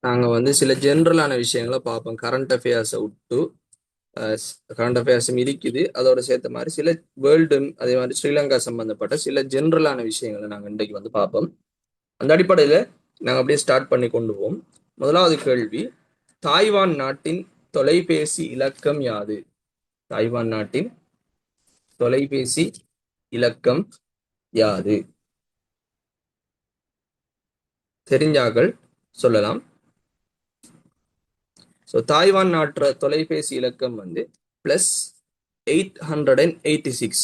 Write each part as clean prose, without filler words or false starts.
நாங்க வந்து சில ஜென்ரலான விஷயங்களை பார்ப்போம். கரண்ட் அஃபேர்ஸை விட்டு கரண்ட் அஃபேர்ஸும் இருக்குது. அதோட சேர்த்த மாதிரி சில வேர்ல்டும் அதே மாதிரி ஸ்ரீலங்கா சம்பந்தப்பட்ட சில ஜென்ரலான விஷயங்களை நாங்கள் இன்றைக்கு வந்து பார்ப்போம். அந்த அடிப்படையில் நாங்கள் அப்படியே ஸ்டார்ட் பண்ணி கொண்டு போவோம். முதலாவது கேள்வி, தாய்வான் நாட்டின் தொலைபேசி இலக்கம் யாது? தாய்வான் நாட்டின் தொலைபேசி இலக்கம் யாது? தெரிஞ்சாக்கள் சொல்லலாம். ஸோ தாய்வான் நாட்டு தொலைபேசி இலக்கம் வந்து +886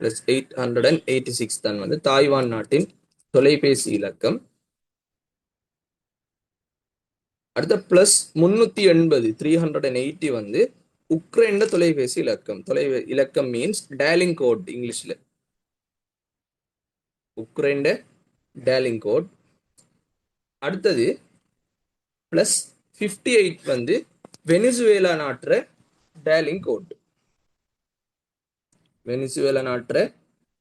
+886 தான் வந்து தாய்வான் நாட்டின் தொலைபேசி இலக்கம். அடுத்த +380 380 வந்து உக்ரைன் தொலைபேசி இலக்கம். இலக்கம் மீன்ஸ் டயலிங் கோட் இங்கிலீஷ்ல. Ukraine dialling code. அடுத்தது +58 வந்து வெனிசுவேலா நாட்டுற டயலிங் கோட். வெனிசுவேலா நாட்டுற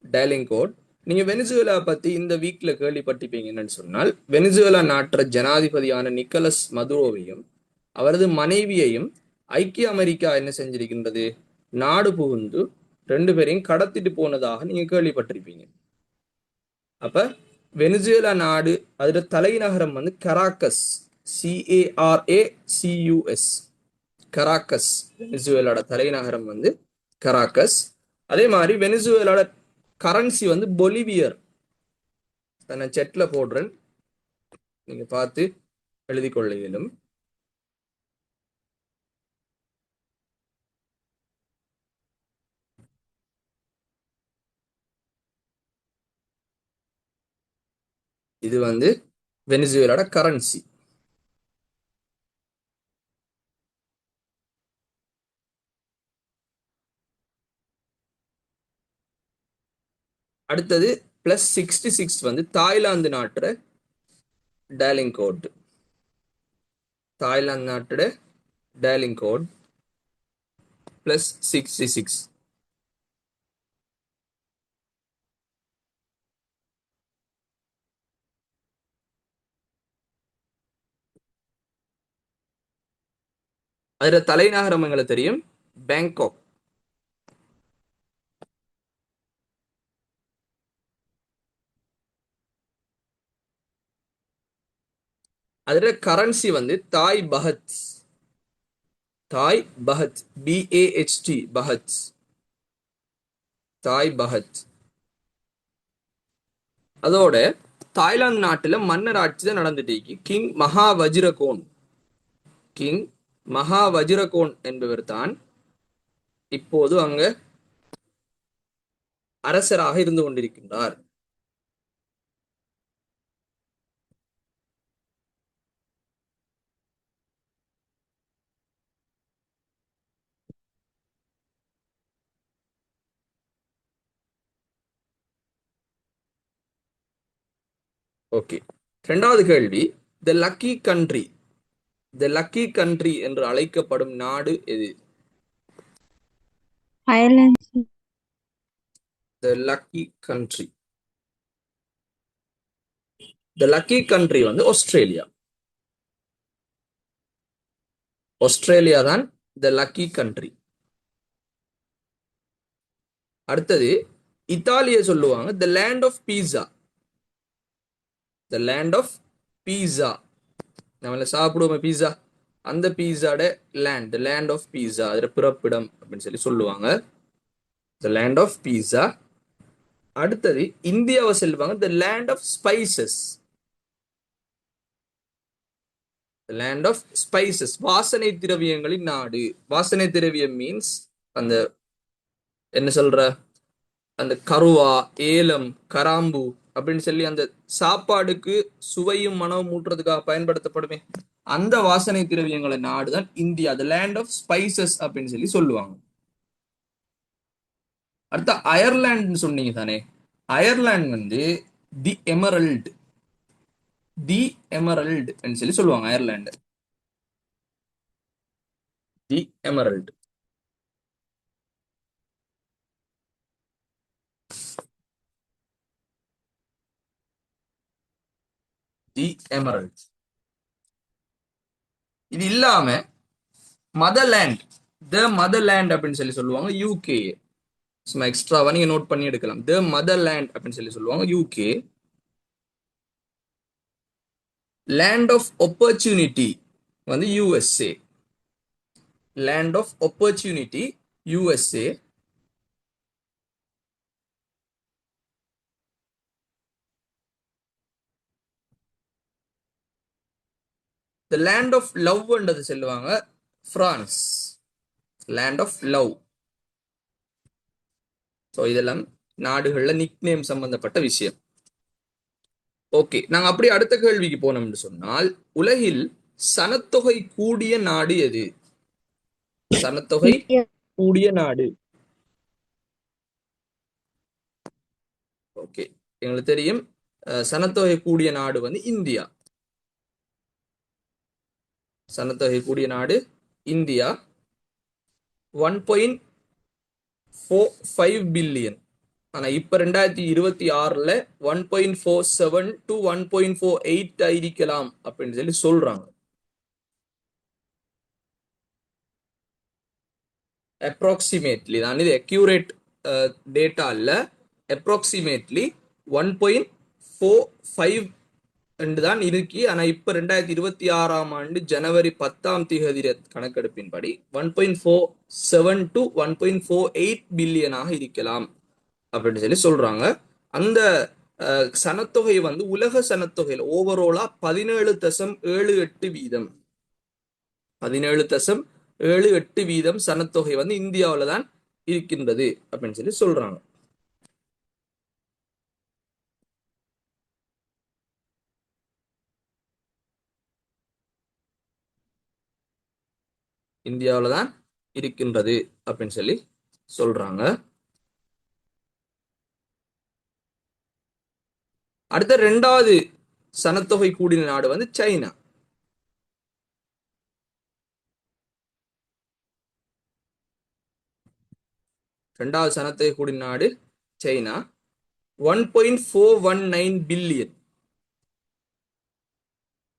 டயலிங் கோட். நீங்க வெனிசுவேலா பத்தி இந்த வீக்ல கேள்விப்பட்டிருப்பீங்க. என்னன்னு சொன்னால், வெனிசுவேலா நாட்டுற ஜனாதிபதியான நிக்கலஸ் மதுரோவையும் அவரது மனைவியையும் ஐக்கிய அமெரிக்கா என்ன செஞ்சிருக்கின்றது? நாடு புகுந்து 2 பேரையும் கடத்திட்டு போனதாக நீங்க கேள்விப்பட்டிருப்பீங்க. அப்ப வெனிசுவேலா நாடு அதோட தலைநகரம் வந்து கராக்கஸ், CARACUS, கராக்கஸ். வெனிசுவேலாட தலைநகரம் வந்து கராக்கஸ். அதே மாதிரி வெனிசுவேலாட கரன்சி வந்து பொலிவியர். நான் செட்ல போடுறேன், நீங்க பார்த்து எழுதி கொள்ள இயலும். இது வந்து வெனிசுவேலாட கரன்சி. அடுத்தது +66 வந்து தாய்லாந்து நாட்டுற டயலிங் கோட். தாய்லாந்து நாட்டுட டயலிங் கோட் +66. அதுல தலைநகரம் எங்களுக்கு தெரியும், பேங்காக். அதுல கரன்சி வந்து தாய் பஹத். தாய் பஹத், BAHT, பஹத், தாய் பஹத். அதோட தாய்லாந்து நாட்டுல மன்னர் ஆட்சி தான் நடந்துட்டு இருக்கு. கிங் மகா வஜிரகோன். கிங் மகா வஜிரகோன் என்பவர் தான் இப்போது அங்க அரசராக இருந்து கொண்டிருக்கின்றார். ஓகே, இரண்டாவது கேள்வி, the lucky country. The lucky country என்று அழைக்கப்படும் நாடு எது? Ireland. The lucky country. The lucky country வந்து ஆஸ்திரேலியா. ஆஸ்திரேலியா தான் த லக்கி கண்ட்ரி. அடுத்தது இத்தாலிய சொல்லுவாங்க the land of pizza. The land of pizza. நம்மள சாப்பிடுவோம் பீஸா, அந்த பீஸாட லேண்ட், லேண்ட் ஆஃப் பீஸா, அதுல பிறப்பிடம் அப்படின்னு சொல்லி சொல்லுவாங்க, த லேண்ட் ஆஃப் பீஸா. அடுத்தது இந்தியாவை சொல்லுவாங்க the land of spices. Land of spices, வாசனை திரவியங்களின் நாடு. வாசனை திரவியம் மீன்ஸ் அந்த என்ன சொல்ற, அந்த கருவா, ஏலம், கராம்பு அப்படின்னு சொல்லி அந்த சாப்பாடுக்கு சுவையும் மனமும் ஊட்டுறதுக்காக பயன்படுத்தப்படுமே, அந்த வாசனை திரவியங்களை நாடுதான் India. The land of spices அப்படின்னு சொல்லி சொல்லுவாங்க. அடுத்த அயர்லாந்து சொன்னீங்க தானே, அயர்லாந்து வந்து தி எமரல்ட். தி எமரல்ட் சொல்லி சொல்லுவாங்க அயர்லாந்து. தி எமரல்ட். தி எமரல்ட். இது இல்லாம மதர்லேண்ட், த மதர்லேண்ட் அப்படின்னு சொல்லுவாங்க யூகே. சும்மா எக்ஸ்ட்ராவா நீங்க நோட் பண்ணி எடுக்கலாம். த மதர்லேண்ட் அப்படின்னு சொல்லுவாங்க யூகே. லேண்ட் ஆஃப் ஆப்பர்ச்சுனிட்டி வந்து USA. Land of opportunity USA. The land of லவ்ன்றது சொல்லுவாங்க France. Land of love. So இதெல்லாம் நாடுகள்ல நிக்நேம் சம்பந்தப்பட்ட விஷயம். ஓகே, நாங்க அப்படி அடுத்த கேள்விக்கு போனோம்னு சொன்னால், உலகில் சனத்தொகை கூடிய நாடு எது? சனத்தொகை இந்தியா. கூடிய நாடு. ஓகே, எங்களுக்கு தெரியும் சனத்தொகை கூடிய நாடு வந்து இந்தியா. சனத்தொகை கூடிய நாடு இந்தியா. 1.45 பில்லியன். ஆனா இப்ப 2026ல 1.47 டு 1.48 இருக்கலாம் அப்படின்னு சொல்றாங்க. அப்ராக்சிமேட்லி தான், இது அக்யூரேட் டேட்டா இல்ல. அப்ராக்சிமேட்லி 1.45 தான் இருக்கு. ஆனா இப்ப 2026 ஜனவரி 10 கணக்கெடுப்பின்படி 1.47 டு 1.48 பில்லியனாக இருக்கலாம் அப்படின்னு சொல்றாங்க. அந்த சனத்தொகை வந்து உலக சனத்தொகையில் ஓவரோலா 17.78 வீதம். 17.78 வீதம் சனத்தொகை வந்து இந்தியாவில தான் இருக்கின்றது அப்படின்னு சொல்றாங்க. இந்தியாவில தான் இருக்கின்றது அப்படின்னு சொல்றாங்க. அடுத்த 2வது சனத்தொகை கூடின நாடு வந்து சைனா. 2வது சனத்தொகை கூடின நாடு சைனா. 1.419 பில்லியன்.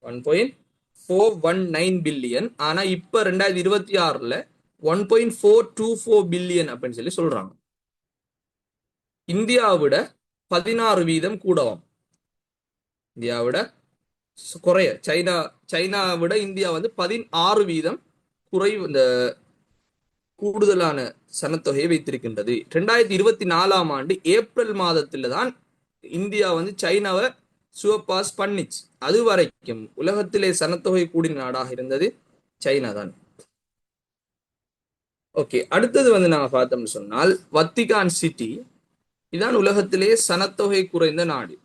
1.419 பில்லியன். ஆனா இப்ப 2026ல 1.424 பில்லியன் அப்படின்னு சொல்றாங்க. இந்தியாவை விட 16 வீதம் கூடவும். இந்தியாவை விட குறைய சைனா விட இந்தியா வந்து 16 வீதம் குறைவு, இந்த கூடுதலான சனத்தொகையை வைத்திருக்கின்றது. 2024 ஏப்ரல் மாதத்துல தான் இந்தியா வந்து சைனாவை சுவப்பாஸ் பண்ணிச்சு. அது வரைக்கும் உலகத்திலே சனத்தொகை கூடின நாடாக இருந்தது சைனா தான். ஓகே, அடுத்தது வந்து நாங்க பார்த்தோம்னு சொன்னால் வத்திகான் சிட்டி. இதான் உலகத்திலே சனத்தொகை குறைந்த நாடு.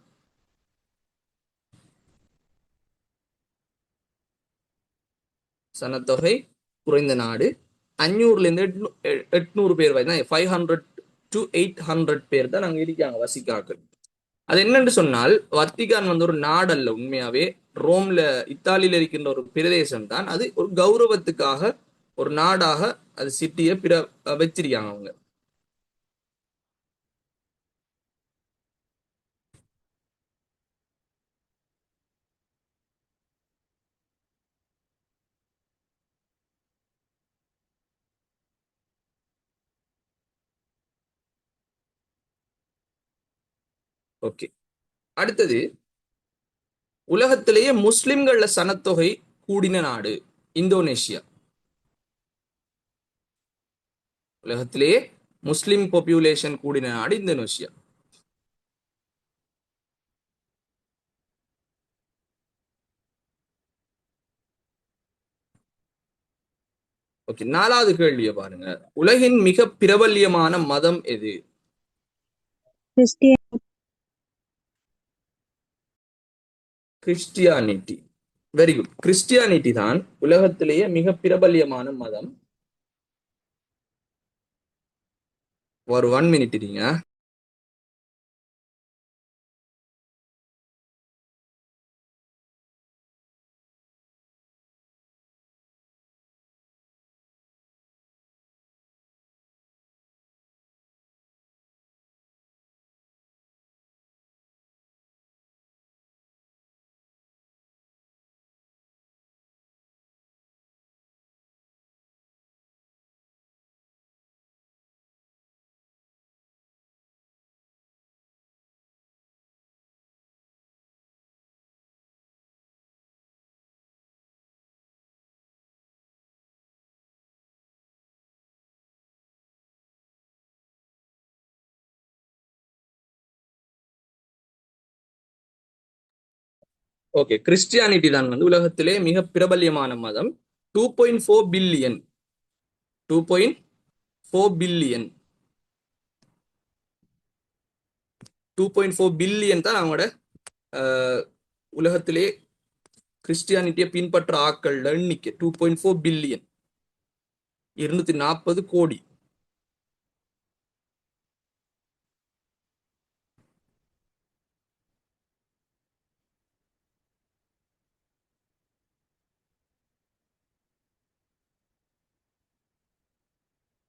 சனத்தொகை குறைந்த நாடு. 500ல இருந்து 800 பேர் வரை தான், 500 to 800 பேர் தான் அங்க இருக்காங்க வசிக்காக்கள். அது என்னன்னு சொன்னால், வத்திகான் வந்து ஒரு நாடு அல்ல உண்மையாவே. ரோம்ல, இத்தாலியில இருக்கின்ற ஒரு பிரதேசம் தான். அது ஒரு கௌரவத்துக்காக ஒரு நாடாக அது சிட்டியை வச்சிருக்காங்க அவங்க. ஓகே, அடுத்தது உலகத்திலேயே முஸ்லிம்கள சனத்தொகை கூடின நாடு இந்தோனேஷியா. உலகத்திலேயே முஸ்லிம் பாப்புலேஷன் கூடின நாடு இந்தோனேஷியா. ஓகே, 4வது கேள்வியை பாருங்க. உலகின் மிக பிரபல்யமான மதம் எது? Christian. Christianity. Very good. Christianity தான் உலகத்திலேயே மிக பிரபல்யமான மதம். ஒரு 1 மினிட் இருங்க. ஓகே, கிறிஸ்டியானிட்டி தான் வந்து உலகத்திலே மிக பிரபல்யமான மதம். 2.4 பில்லியன், 2.4 பில்லியன், 2.4 பில்லியன் தான் அவங்களோட உலகத்திலே கிறிஸ்டியானிட்டியை பின்பற்ற ஆக்கள் எண்ணிக்கை. 2.4 பில்லியன், 240 கோடி.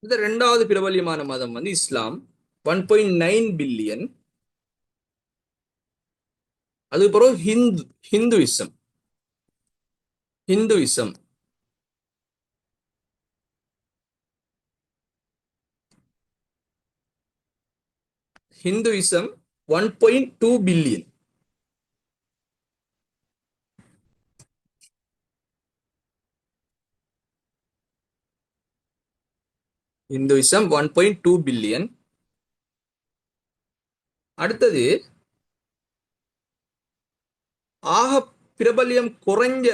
இந்த இரண்டாவது பிரபல்யமான மதம் வந்து இஸ்லாம், 1.9 பில்லியன். அது பிறகு Hinduism. Hinduism Hinduism 1.2 billion. Hinduism 1.2 billion. அடுத்தது ஆக பிரபல்யம் குறைஞ்ச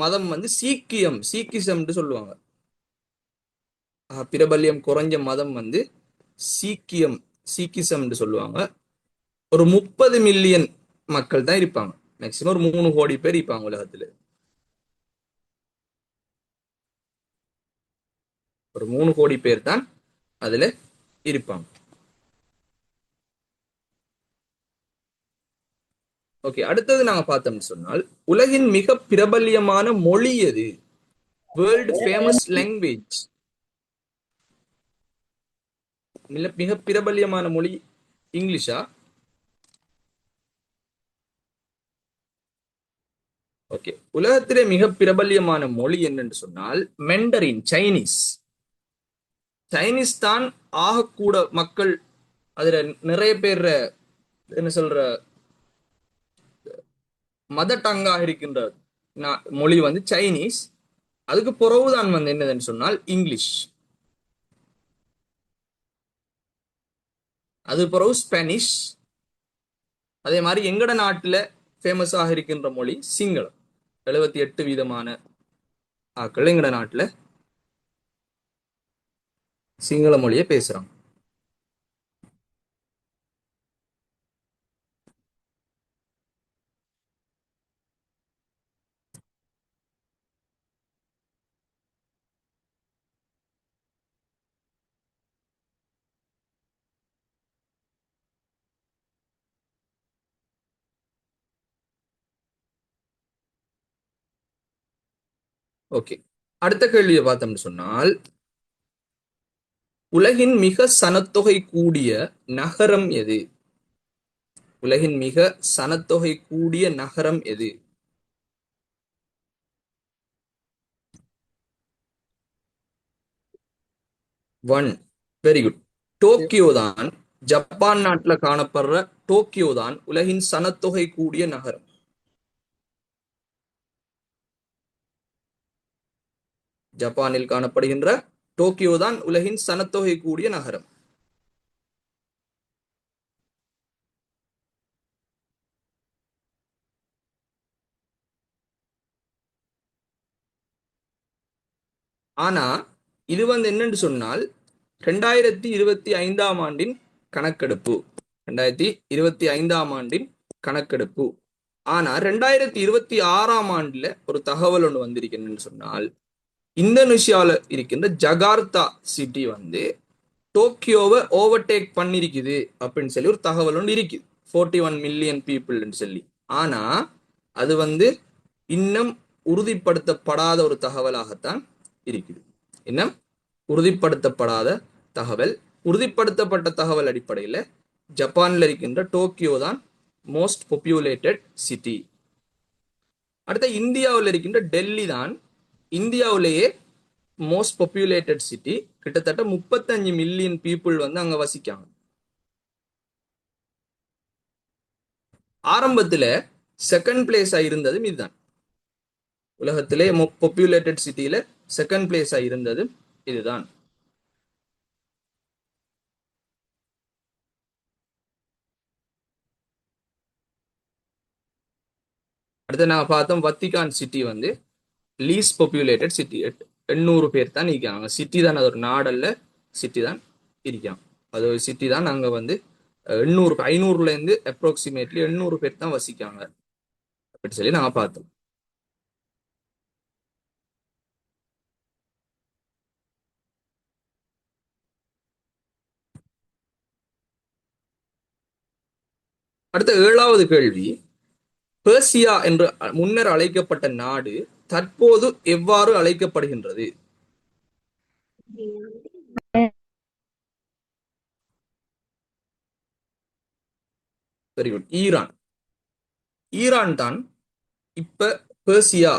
மதம் வந்து சீக்கிசம் சொல்லுவாங்க. பிரபல்யம் குறைஞ்ச மதம் வந்து சீக்கிசம் சொல்லுவாங்க. ஒரு 30 மில்லியன் மக்கள் தான் இருப்பாங்க. மேக்சிமம் ஒரு 3 கோடி பேர் இருப்பாங்க உலகத்துல. ஒரு 3 கோடி பேர் தான் அதுல இருப்பாங்க. ஓகே, அடுத்தது நாங்க பார்த்தோம்னு சொன்னால், உலகின் மிக பிரபல்யமான மொழி எது? World famous language. மிக பிரபல்யமான மொழி இங்கிலீஷா? ஓகே, உலகத்திலே மிக பிரபல்யமான மொழி என்னன்னு சொன்னால் மெண்டரின், சைனீஸ். சைனீஸ் தான் ஆகக்கூட மக்கள் அதுல நிறைய பேர் என்ன சொல்ற மதர் டங்காக இருக்கின்ற மொழி வந்து சைனீஸ். அதுக்கு பிறகுதான் வந்து என்னதுன்னு சொன்னால் இங்கிலீஷ். அது பிறகு ஸ்பானிஷ். அதே மாதிரி எங்கட நாட்டுல ஃபேமஸாக இருக்கின்ற மொழி சிங்களம். 78% ஆக்கள் எங்கட நாட்டுல சிங்கள மொழியை பேசுறாங்க. ஓகே, அடுத்த கேள்வியை பார்த்தோம்னு சொன்னால், உலகின் மிக சனத்தொகை கூடிய நகரம் எது? உலகின் மிக சனத்தொகை கூடிய நகரம் எது? 1, வெரி குட். டோக்கியோ தான். ஜப்பான் நாட்டுல காணப்படுற டோக்கியோ தான் உலகின் சனத்தொகை கூடிய நகரம். ஜப்பானில் காணப்படுகின்ற டோக்கியோ தான் உலகின் சனத்தொகை கூடிய நகரம். ஆனா இது வந்து என்னன்னு சொன்னால் 2025 கணக்கெடுப்பு. 2025 கணக்கெடுப்பு. ஆனா 2026 ஒரு தகவல் ஒன்று வந்திருக்குன்னு சொன்னால், இந்தோனேஷியாவில் இருக்கின்ற ஜகார்த்தா சிட்டி வந்து டோக்கியோவை ஓவர்டேக் பண்ணிருக்குது அப்படின்னு சொல்லி ஒரு தகவல் ஒன்று இருக்குது. 41 மில்லியன் பீப்புள்னு சொல்லி. ஆனா அது வந்து இன்னும் உறுதிப்படுத்தப்படாத ஒரு தகவலாகத்தான் இருக்குது. இன்னும் உறுதிப்படுத்தப்படாத தகவல். உறுதிப்படுத்தப்பட்ட தகவல் அடிப்படையில் ஜப்பான்ல இருக்கின்ற டோக்கியோ தான் மோஸ்ட் பாப்புலேட்டட் சிட்டி. அடுத்த இந்தியாவில் இருக்கின்ற டெல்லி தான் இந்தியாவிலேயே மோஸ்ட் பாப்புலேட்டட் சிட்டி. கிட்டத்தட்ட 35 மில்லியன் பீப்புள் வந்து அங்க வசிக்காங்க. ஆரம்பத்துல செகண்ட் பிளேஸா இருந்ததும் இதுதான். உலகத்திலே பாப்புலேட்டட் சிட்டியில செகண்ட் பிளேஸா இருந்தது இதுதான். அடுத்து நாங்கள் பார்த்தோம் வத்திகான் சிட்டி வந்து லீஸ் பாப்புலேட்டட் சிட்டி. 800 பேர் தான் இருக்காங்க. சிட்டி தான், அது ஒரு நாடல்ல, சிட்டி தான் இருக்காங்க. அது ஒரு சிட்டி தான். நாங்கள் வந்து 800 500லேருந்து அப்ராக்சிமேட்லி 800 பேர் தான் வசிக்காங்க அப்படின்னு சொல்லி நாங்கள் பார்த்தோம். அடுத்த 7வது கேள்வி, பெர்சியா என்று முன்னர் அழைக்கப்பட்ட நாடு தற்போது எவ்வாறு அழைக்கப்படுகின்றது? Very good. ஈரான். ஈரான் தான் இப்ப பெர்சியா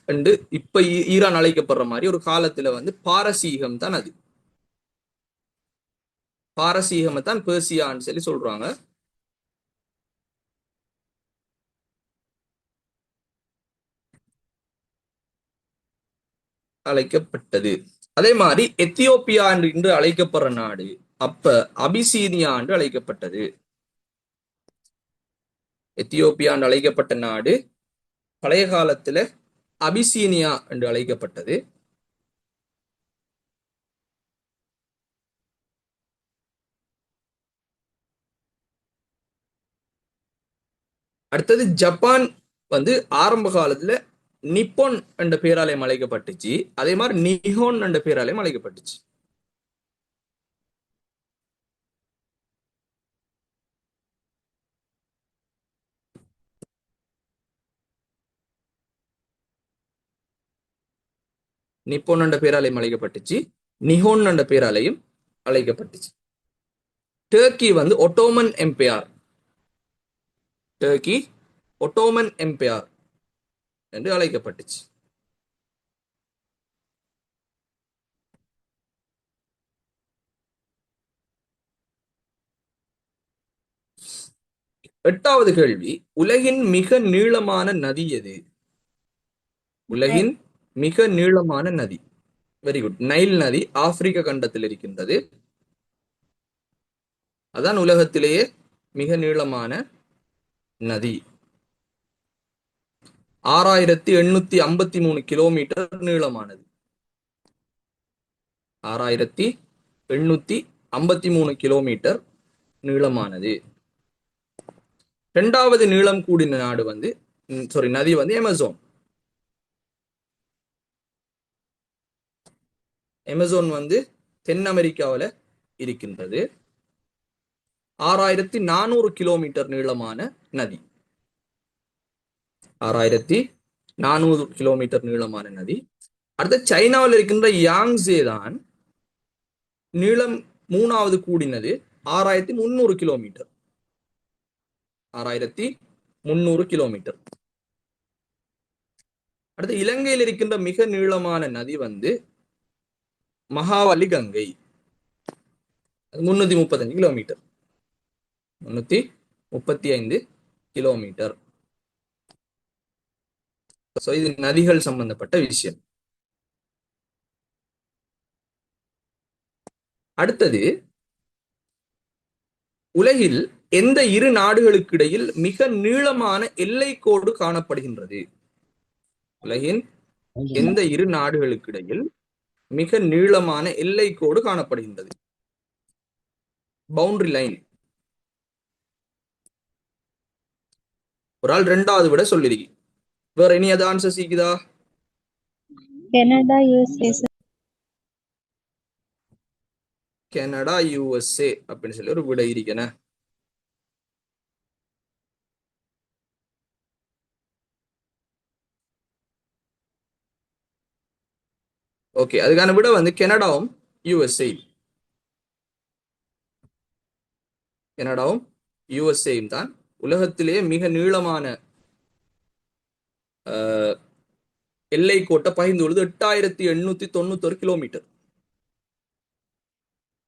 என்று இப்ப ஈரான் அழைக்கப்படுற மாதிரி ஒரு காலத்துல வந்து பாரசீகம் தான், அது பாரசீகம் தான் பெர்சியான்னு சொல்லி சொல்றாங்க. அழைக்கப்பட்டது. அதே மாதிரி எத்தியோப்பியா என்று அழைக்கப்படுற நாடு அப்ப அபிசீனியா என்று அழைக்கப்பட்டது. எத்தியோப்பியா என்று அழைக்கப்பட்ட நாடு பழைய காலத்துல அபிசீனியா என்று அழைக்கப்பட்டது. அடுத்தது ஜப்பான் வந்து ஆரம்ப காலத்துல நிப்போன் என்ற பேராலயம் அழைக்கப்பட்டுச்சு. அதே மாதிரி நிஹோன் என்ற பேராலயம் அழைக்கப்பட்டுச்சு. நிப்போன் என்ற பேராலயம் அழைக்கப்பட்டுச்சு, நிஹோன் என்ற பேராலயம் அழைக்கப்பட்டுச்சு. டர்க்கி வந்து Ottoman empire, Turkey Ottoman empire என்று அழைக்கப்பட்டுச்சு. எட்டாவது கேள்வி, உலகின் மிக நீளமான நதி எது? உலகின் மிக நீளமான நதி. Very good. நைல் நதி ஆப்பிரிக்க கண்டத்தில் இருக்கின்றது. அதான் உலகத்திலேயே மிக நீளமான நதி. 6853 கிலோமீட்டர் நீளமானது. 6853 கிலோமீட்டர் நீளமானது. இரண்டாவது நீளம் கூடின நாடு வந்து நதி வந்து அமேசான். அமேசான் வந்து தென் அமெரிக்காவில் இருக்கின்றது. 6400 கிலோமீட்டர் நீளமான நதி. 6400 கிலோமீட்டர் நீளமான நதி. அடுத்த சைனாவில் இருக்கின்ற யாங்ஸே தான் நீளம் 3வது கூடினது. 6300 கிலோமீட்டர். 6300 கிலோமீட்டர். அடுத்து இலங்கையில் இருக்கின்ற மிக நீளமான நதி வந்து மகாவலி கங்கை. 335 கிலோமீட்டர். 335 கிலோமீட்டர். இது நதிகள் சம்பந்தப்பட்ட விஷயம். அடுத்தது, உலகில் எந்த இரு நாடுகளுக்கு இடையில் மிக நீளமான எல்லை கோடு காணப்படுகின்றது? உலகின் எந்த இரு நாடுகளுக்கு இடையில் மிக நீளமான எல்லை கோடு காணப்படுகின்றது? Boundary line. ஒரு ஆள் 2வது விட சொல்லிருக்கி. வேற இனி அது ஆன்சர் சீக்குதா? Canada USA. கனடா யுஎஸ்ஏ அப்படின்னு சொல்லி ஒரு விட இருக்கன. ஓகே, அதுக்கான விட வந்து கனடாவும் யுஎஸ்ஏ. கனடாவும் யுஎஸ்ஏயும் தான் உலகத்திலேயே மிக நீளமான எல்லை கோட்டை பகிர்ந்துள்ளது. 8891 கிலோமீட்டர்.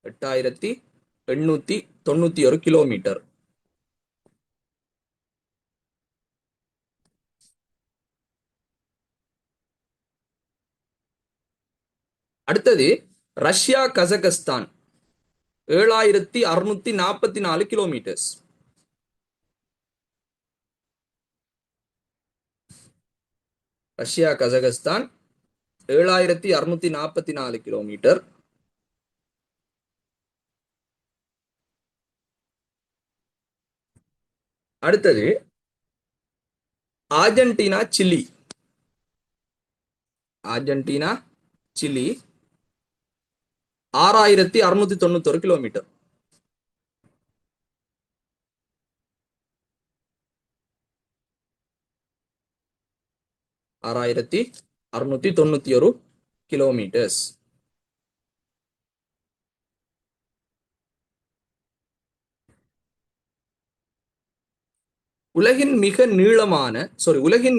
8891 கிலோமீட்டர். அடுத்தது Russia Kazakhstan 7644 kilometres. Russia Kazakhstan 7644 kilometre. அடுத்தது Argentina Chile. Argentina Chile 6691 kilometre. ஆறாயிரத்தி 691 கிலோமீட்டர்ஸ். உலகின்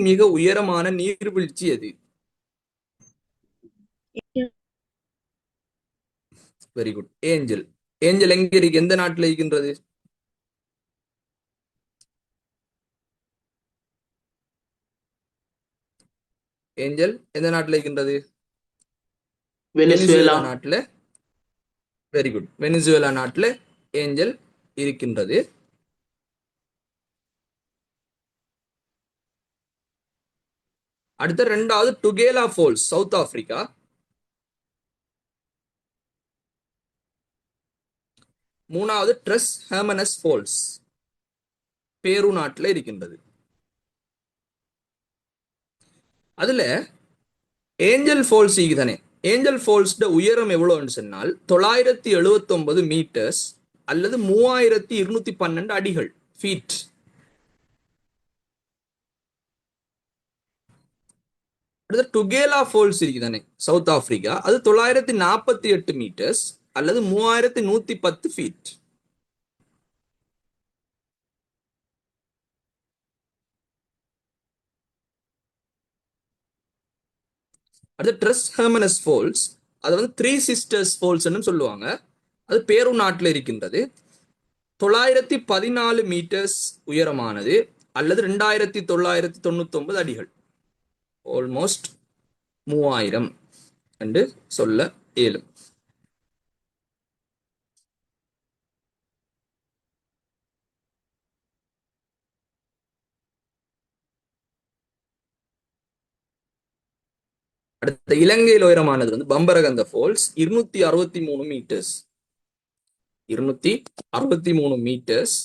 மிக உயரமான நீர்வீழ்ச்சி எது? Very good. ஏஞ்சல். ஏஞ்சல் எங்க இருக்கு? எந்த நாட்டில் இருக்கின்றது? ஏஞ்சல் எந்த நாட்டில் இருக்கின்றது? வெனிசுவேலா. வெனிசுவேலா நாட்டில். Very good. வெனிசுவேலா நாட்டில் ஏஞ்சல் இருக்கின்றது. அடுத்த ரெண்டாவது டுகேலா ஃபால்ஸ், சவுத் ஆப்பிரிக்கா. மூணாவது ட்ரெஸ் ஹெர்மனஸ் ஃபால்ஸ், பேரு நாட்டில் இருக்கின்றது. அதுல ஏஞ்சல் ஃபால்ஸ் தானே, ஏஞ்சல் ஃபால்ஸ் உயரம் எவ்வளவுன்னு சொன்னால் 979 மீட்டர்ஸ் அல்லது 3212 அடிகள், ஃபீட். அடுத்து டுகேலா ஃபால்ஸ் இருக்குதானே, சவுத் ஆப்பிரிக்கா, அது 948 மீட்டர்ஸ் அல்லது 3110 ஃபீட். அடுத்து ட்ரெஸ் ஹெர்மனஸ் ஃபால்ஸ், அது வந்து த்ரீ சிஸ்டர்ஸ் ஃபால்ஸ்ன்னு சொல்லுவாங்க. அது பேரு நாட்டில் இருக்கின்றது. 914 மீட்டர்ஸ் உயரமானது அல்லது 2999 அடிகள், ஆல்மோஸ்ட் 3000 என்று சொல்ல இயலும். அடுத்த இலங்கையில் உயரமானது வந்து பம்பரகந்த ஃபால்ஸ், 263 மீட்டர்ஸ். 263 மீட்டர்ஸ்.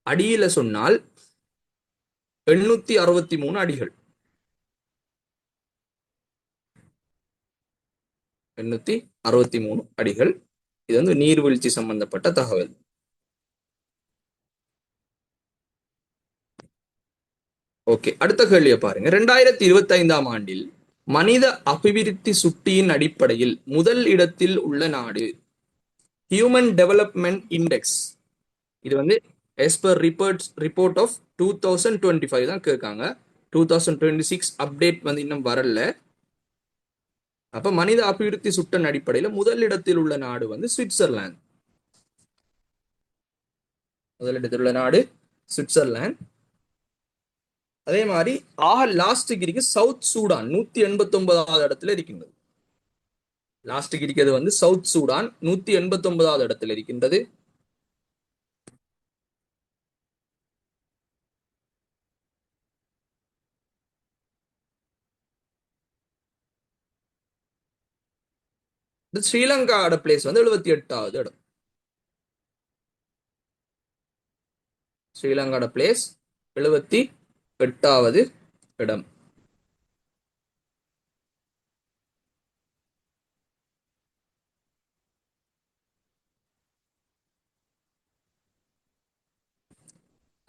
அடியில சொன்னால் 863 அடிகள். 863 அடிகள். இது வந்து நீர்வீழ்ச்சி சம்பந்தப்பட்ட தகவல். ஓகே, அடுத்த கேள்வியை பாருங்க. 2025ஆம் ஆண்டில் மனித அபிவிருத்தி சுட்டியின் அடிப்படையில் முதல் இடத்தில் உள்ள நாடு. Human development index. இது வந்து as per ரிப்போர்ட் ஆஃப் 2025 தான் கேட்காங்க. 2026 அப்டேட் வந்து இன்னும் வரல. அப்ப மனித அபிவிருத்தி சுட்டின் அடிப்படையில் முதல் இடத்தில் உள்ள நாடு வந்து சுவிட்சர்லாந்து. முதலிடத்தில் உள்ள நாடு சுவிட்சர்லாந்து. அதே மாதிரி லாஸ்ட்டுக்கு இருக்கு சவுத் சூடான், 189வது இடத்துல இருக்கின்றது. லாஸ்ட்டுக்கு இருக்கிறது வந்து சவுத் சூடான், 189வது இடத்துல இருக்கின்றது. ஸ்ரீலங்காவோட பிளேஸ் வந்து 78வது இடம். ஸ்ரீலங்காவோட பிளேஸ் 78வது இடம்.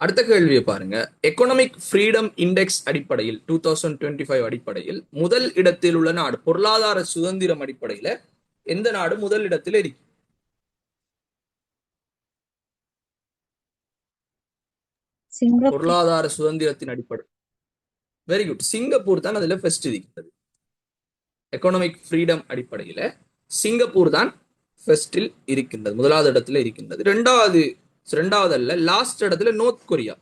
அடுத்த கேள்வியை பாருங்க. எக்கனாமிக் ஃப்ரீடம் இண்டெக்ஸ் அடிப்படையில் 2025 அடிப்படையில் முதல் இடத்தில் உள்ள நாடு, பொருளாதார சுதந்திரம் அடிப்படையில எந்த நாடு முதல் இடத்தில் இருக்கு? பொருளாதார சுதந்திரத்தின் அடிப்படை. Very good. சிங்கப்பூர் தான் அதுல ஃபர்ஸ்ட் இருக்கிறது. எக்கனாமிக் ஃப்ரீடம் அடிப்படையில சிங்கப்பூர் தான் ஃபர்ஸ்டில் இருக்கின்றது, முதலாவது இடத்துல இருக்கின்றது. ரெண்டாவது அல்ல, லாஸ்ட் இடத்துல நோர்த் கொரியா,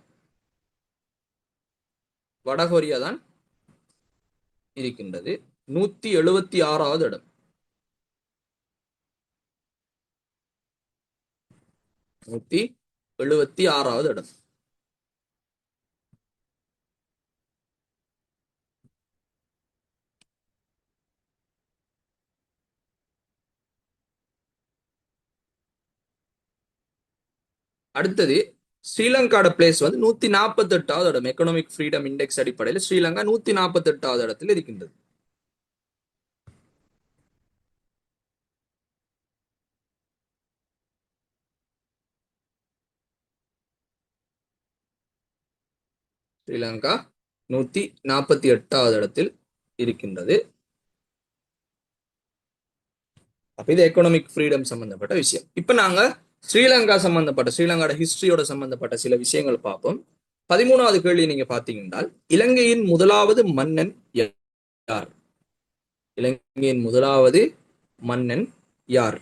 வடகொரியா தான் இருக்கின்றது. 176வது இடம். 176வது இடம். அடுத்தது ஸ்ரீலங்காவோட பிளேஸ் வந்து 148வது இடம். எக்கனாமிக் ஃப்ரீடம் இண்டெக்ஸ் அடிப்படையில் ஸ்ரீலங்கா 148வது இடத்தில் இருக்கின்றது. ஸ்ரீலங்கா 148வது இடத்தில் இருக்கின்றது. அப்ப இது எக்கனாமிக் ஃப்ரீடம் சம்பந்தப்பட்ட விஷயம். இப்ப நாங்க ஸ்ரீலங்கா சம்பந்தப்பட்ட ஸ்ரீலங்காவோட ஹிஸ்டரியோட சம்பந்தப்பட்ட சில விஷயங்கள் பார்ப்போம். 13வது கேள்வி நீங்க பாத்தீங்கன்னா, இலங்கையின் முதலாவது மன்னன் யார்? இலங்கையின் முதலாவது மன்னன் யார்?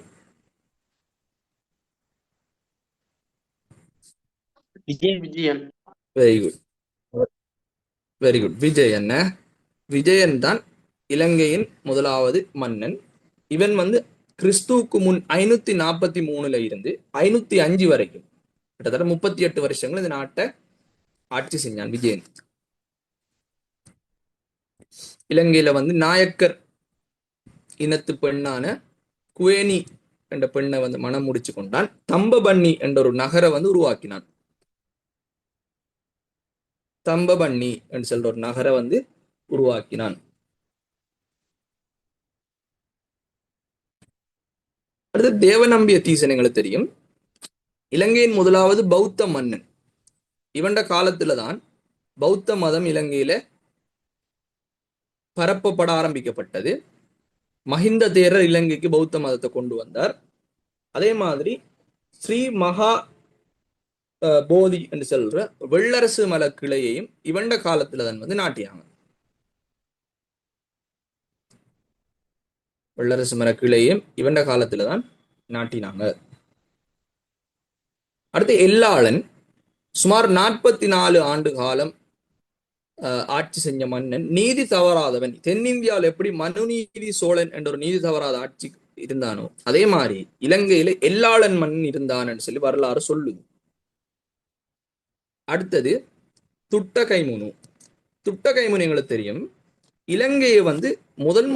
Vijayan. Very good, very good. Vijayan. Vijayan தான் இலங்கையின் முதலாவது மன்னன். இவன் வந்து கிறிஸ்துவுக்கு முன் 543 இருந்து 505 வரைக்கும் கிட்டத்தட்ட 38 வருஷங்கள் இந்த நாட்டை ஆட்சி செஞ்சான் விஜயன். இலங்கையில வந்து நாயக்கர் இனத்து பெண்ணான குவேனி என்ற பெண்ணை வந்து மனம் முடிச்சு கொண்டான். தம்பபண்ணி என்ற ஒரு நகரை வந்து உருவாக்கினான். தம்பபண்ணி என்று சொல்ற ஒரு நகரை வந்து உருவாக்கினான். அடுத்து தேவநம்பிய தீசன் எங்களுக்கு தெரியும். இலங்கையின் முதலாவது பௌத்த மன்னன். இவண்ட காலத்துல தான் பௌத்த மதம் இலங்கையில பரப்பப்பட ஆரம்பிக்கப்பட்டது. மஹிந்த தேரர் இலங்கைக்கு பௌத்த மதத்தை கொண்டு வந்தார். அதே மாதிரி ஸ்ரீ மகா போதி என்று சொல்ற வெள்ளரசு மல கிளையையும் இவண்ட காலத்துல தான் வந்து நாட்டியாங்க. வெள்ளரசு மர கிளையையும் இவண்ட காலத்துலதான் நாட்டினாங்க. அடுத்து எல்லாளன் சுமார் 44 ஆண்டு காலம் ஆட்சி செஞ்ச மன்னன். நீதி தவறாதவன். தென்னிந்தியாவில் எப்படி மனுநீதி சோழன் என்ற ஒரு நீதி தவறாத ஆட்சி இருந்தானோ அதே மாதிரி இலங்கையில எல்லாளன் மன்னன் இருந்தான்னு சொல்லி வரலாறு சொல்லுது. அடுத்தது துட்டகைமுனு. துட்டகைமுனு எங்களுக்கு தெரியும், இலங்கையை வந்து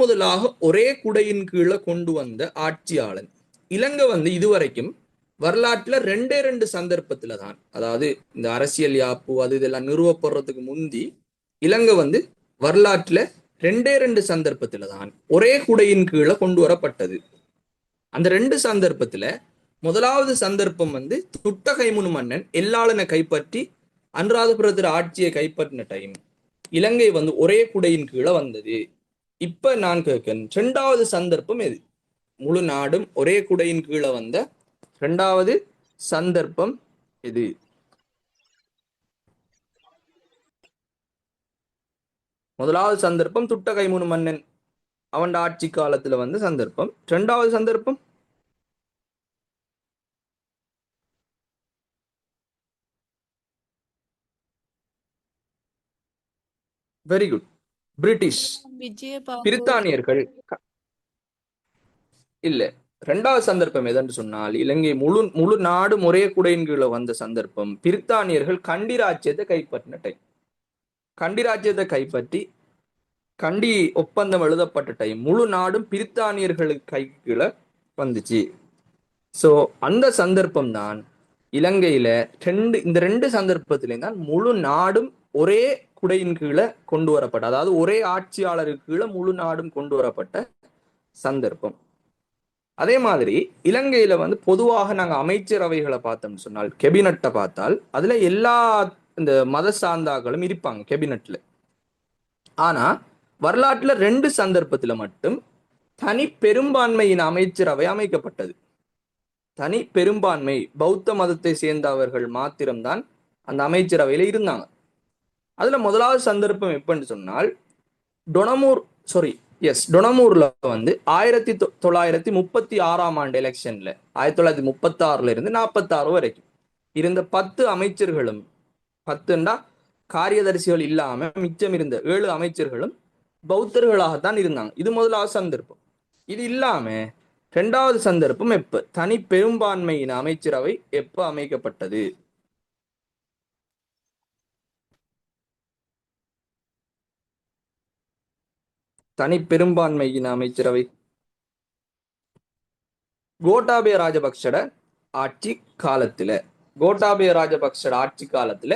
முதலாக ஒரே குடையின் கீழே கொண்டு வந்த ஆட்சியாளன். இலங்கை வந்து இதுவரைக்கும் வரலாற்றுல 2 சந்தர்ப்பத்துல தான், அதாவது இந்த அரசியல் யாப்பு அது இதெல்லாம் நிறுவப்படுறதுக்கு முந்தி இலங்கை வந்து வரலாற்றுல 2 சந்தர்ப்பத்துல தான் ஒரே குடையின் கீழே கொண்டு வரப்பட்டது. அந்த 2 சந்தர்ப்பத்துல முதலாவது சந்தர்ப்பம் வந்து துட்டகைமுனு மன்னன் எல்லாளனை கைப்பற்றி அனுராதபுரத்துல ஆட்சியை கைப்பற்றின டைம் இலங்கை வந்து ஒரே குடையின் கீழே வந்தது. இப்ப நான் கேட்கிறேன், 2வது சந்தர்ப்பம் எது? முழு நாடும் ஒரே குடையின் கீழே வந்த 2வது சந்தர்ப்பம் எது? முதலாவது சந்தர்ப்பம் துட்டகைமுனு மன்னன் அவன் ஆட்சி காலத்துல வந்த சந்தர்ப்பம். 2வது சந்தர்ப்பம் வெரி குட், பிரிட்டிஷ் பிரித்தானியர்கள். இல்ல, 2வது சந்தர்ப்பம் எதென்று சொன்னால் இலங்கை முழு நாடும் ஒரே குடையின் கீழே வந்த சந்தர்ப்பம் பிரித்தானியர்கள் கண்டி ராஜ்யத்தை கைப்பற்றின டைம். கண்டி ராஜ்யத்தை கைப்பற்றி கண்டி ஒப்பந்தம் எழுதப்பட்ட டைம் முழு நாடும் பிரித்தானியர்களுக்கு கை கீழே வந்துச்சு. சோ அந்த சந்தர்ப்பம் தான் இலங்கையில இந்த 2 சந்தர்ப்பத்திலையும் தான் முழு நாடும் ஒரே குடையின் கீழே கொண்டு வரப்பட்ட, அதாவது ஒரே ஆட்சியாளருக்கு கீழே முழு நாடும் கொண்டு வரப்பட்ட சந்தர்ப்பம். அதே மாதிரி இலங்கையில வந்து பொதுவாக நாங்க அமைச்சரவைகளை பார்த்தோம்னு சொன்னால் கேபினட்டை பார்த்தால் அதுல எல்லா இந்த மத சார்ந்தாக்களும் இருப்பாங்க கேபினட்ல. ஆனா வரலாற்றுல 2 சந்தர்ப்பத்துல மட்டும் தனி பெரும்பான்மையின் அமைச்சரவை அமைக்கப்பட்டது. தனி பெரும்பான்மை பௌத்த மதத்தை சேர்ந்தவர்கள் மாத்திரம்தான் அந்த அமைச்சரவையில இருந்தாங்க. அதுல முதலாவது சந்தர்ப்பம் எப்பன்னு சொன்னால் டொனமூர்ல வந்து 1936ஆம் ஆண்டு எலெக்ஷன்ல 1936 இருந்து 46 வரைக்கும் இருந்த 10 அமைச்சர்களும் 10 காரியதரிசிகள் இல்லாம மிச்சம் இருந்த 7 அமைச்சர்களும் பௌத்தர்களாகத்தான் இருந்தாங்க. இது முதலாவது சந்தர்ப்பம். இது இல்லாம 2வது சந்தர்ப்பம் எப்ப தனி பெரும்பான்மையின் அமைச்சரவை எப்ப அமைக்கப்பட்டது? தனி பெரும்பான்மையின் அமைச்சரவை கோட்டாபய ராஜபக்ஷட ஆட்சி காலத்துல. கோட்டாபய ராஜபக்ஷ ஆட்சி காலத்துல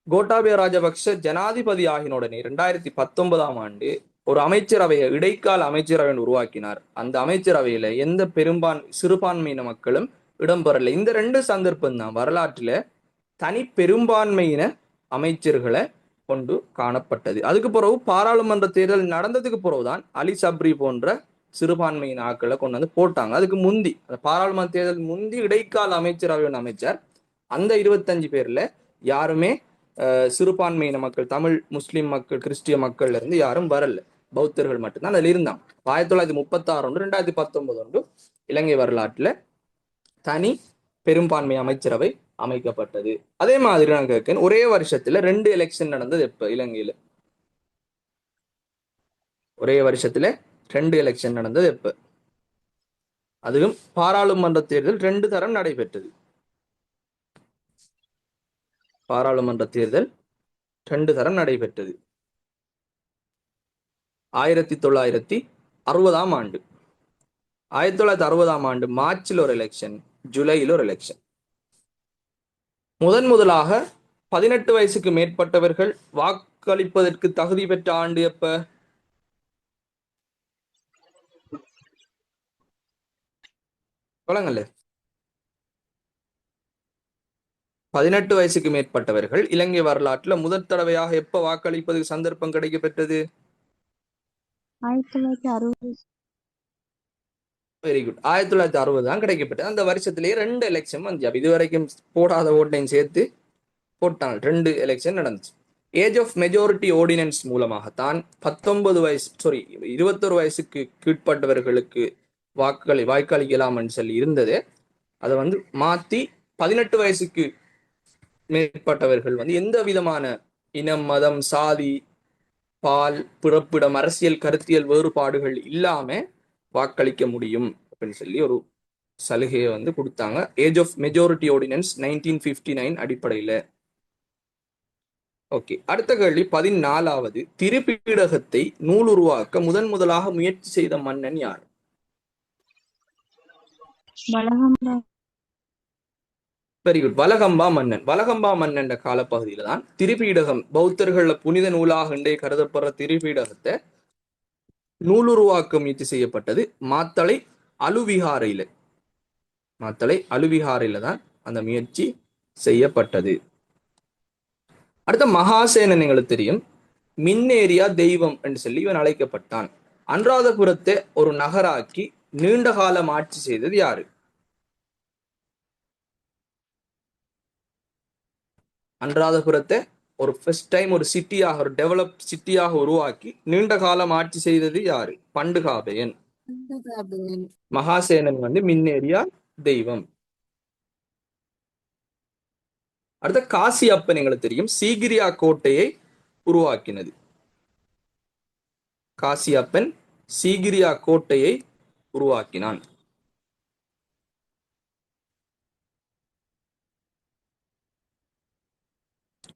கோட்டாபய ராஜபக்ஷ ஜனாதிபதி ஆகின உடனே 2019 ஆண்டு ஒரு அமைச்சரவையை இடைக்கால அமைச்சரவை உருவாக்கினார். அந்த அமைச்சரவையில எந்த சிறுபான்மையின மக்களும் இடம்பெறல. இந்த ரெண்டு சந்தர்ப்பம் தான் வரலாற்றுல தனி பெரும்பான்மையின அமைச்சர்களை கொண்டு காணப்பட்டது. அதுக்கு பிறகு பாராளுமன்ற தேர்தல் நடந்ததுக்கு பிறகுதான் அலி சப்ரி போன்ற சிறுபான்மையின் ஆட்களை கொண்டு வந்து போட்டாங்க. அதுக்கு முந்தி அந்த பாராளுமன்ற தேர்தல் முந்தி இடைக்கால அமைச்சரவை அமைச்சர் அந்த 25 பேர்ல யாருமே சிறுபான்மையின மக்கள், தமிழ், முஸ்லிம் மக்கள், கிறிஸ்டிய மக்கள்ல இருந்து யாரும் வரல. பௌத்தர்கள் மட்டும்தான் அதுல இருந்தாங்க. 1936 2019 இலங்கை வரலாற்றுல தனி பெரும்பான்மை அமைச்சரவை அமைக்கப்பட்டது. அதே மாதிரி நான் கேட்கிறேன், ஒரே வருஷத்துல 2 எலெக்ஷன் நடந்தது எப்ப இலங்கையில? ஒரே வருஷத்துல 2 எலெக்ஷன் நடந்தது எப்ப? அதுவும் பாராளுமன்ற தேர்தல் 2 தரம் நடைபெற்றது. பாராளுமன்ற தேர்தல் 2 தரம் நடைபெற்றது. 1960 ஆண்டு 1960 ஆண்டு மார்ச்சில் ஒரு எலெக்ஷன், ஜூலையில் ஒரு எலெக்ஷன். முதலாக 18 வயசுக்கு மேற்பட்டவர்கள் வாக்களிப்பதற்கு தகுதி பெற்ற ஆண்டு எப்ப? சொல்லுங்கல்ல. 18 வயசுக்கு மேற்பட்டவர்கள் இலங்கை வரலாற்றுல முதல் தடவையாக எப்ப வாக்களிப்பதற்கு சந்தர்ப்பம் கிடைக்க பெற்றது? 1960. Very good. 1960 தான் கிடைக்கப்பட்டது. அந்த வருஷத்திலேயே 2 எலெக்ஷன் வந்து இதுவரைக்கும் போடாத ஓட்டையும் சேர்த்து போட்டாங்க. 2 எலெக்ஷன் நடந்துச்சு. ஏஜ் ஆஃப் மெஜாரிட்டி ஆர்டினன்ஸ் மூலமாகத்தான் 21 வயசுக்கு கீழ்பட்டவர்களுக்கு வாக்களிக்கலாம்னு சொல்லி இருந்தது. அதை வந்து மாத்தி 18 வயசுக்கு மேற்பட்டவர்கள் வந்து எந்த விதமான இனம், மதம், சாதி, பால், பிறப்பிடம், அரசியல், கருத்தியல் வேறுபாடுகள் இல்லாம வாக்களிக்க முடியும் அப்படின்னு சொல்லி ஒரு சலுகையை வந்து கொடுத்தாங்க. ஏஜ் ஆஃப் மெஜாரிட்டி ஆர்டினன்ஸ் 1959 அடிப்படையில. ஓகே, அடுத்த கேள்வி 14வது. திருப்பீடகத்தை நூலுருவாக்க முதலாக முயற்சி செய்த மன்னன் யார்? Very good. வலகம்பா மன்னன். வலகம்பா மன்னன் காலப்பகுதியில தான் திருப்பீடகம், பௌத்தர்கள புனித நூலாக இன்றைய கருதப்படுற திருப்பீடகத்தை நூலுருவாக்க முயற்சி செய்யப்பட்டது. மாத்தளை அலுவிகாரையில தான் அந்த முயற்சி செய்யப்பட்டது. அடுத்த மகாசேனன் எங்களுக்கு தெரியும், மின்னேரியா தெய்வம் என்று சொல்லி இவன் அழைக்கப்பட்டான். அனுராதபுரத்தை ஒரு நகராக்கி நீண்ட காலம் ஆட்சி செய்தது யாரு? அனுராதபுரத்தை ஒரு ஃபர்ஸ்ட் டைம் ஒரு சிட்டியாக, ஒரு டெவலப் சிட்டியாக உருவாக்கி நீண்ட காலம் ஆட்சி செய்தது யாரு? பண்டுகாபயன். மகாசேனன் வந்து மின்னேரியா தெய்வம். அடுத்த காசியப்பன் எங்களுக்கு தெரியும், சீகிரியா கோட்டையை உருவாக்கினது. காசியப்பன் சீகிரியா கோட்டையை உருவாக்கினான்.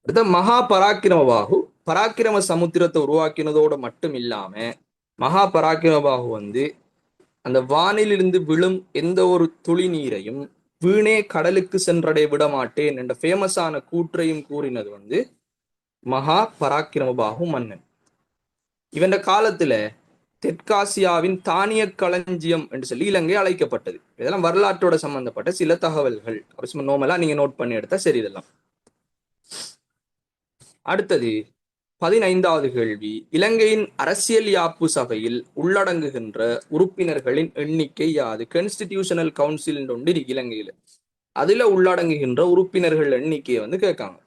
அடுத்த மகா பராக்கிரமபாகு பராக்கிரம சமுத்திரத்தை உருவாக்கினதோட மட்டும் இல்லாம மகா பராக்கிரமபாகு வந்து அந்த வானிலிருந்து விழும் எந்த ஒரு துளி நீரையும் வீணே கடலுக்கு சென்றடைய விட மாட்டேன் என்ற ஃபேமஸான கூற்றையும் கூறினது வந்து மகா பராக்கிரமபாகு மன்னன். இவன் காலத்துல தெற்காசியாவின் தானிய களஞ்சியம் என்று சொல்லி இலங்கை அழைக்கப்பட்டது. இதெல்லாம் வரலாற்றோட சம்பந்தப்பட்ட சில தகவல்கள். நோமலா நீங்க நோட் பண்ணி எடுத்தா சரி. இதெல்லாம் அடுத்தது 15வது கேள்வி. இலங்கையின் அரசியல் யாப்பு சபையில் உள்ளடங்குகின்ற உறுப்பினர்களின் எண்ணிக்கை யாது? கான்ஸ்டிடியூஷனல் கவுன்சில் ஒன்று இருக்கு இலங்கையில. அதுல உள்ளடங்குகின்ற உறுப்பினர்கள் எண்ணிக்கையை வந்து கேட்காங்க.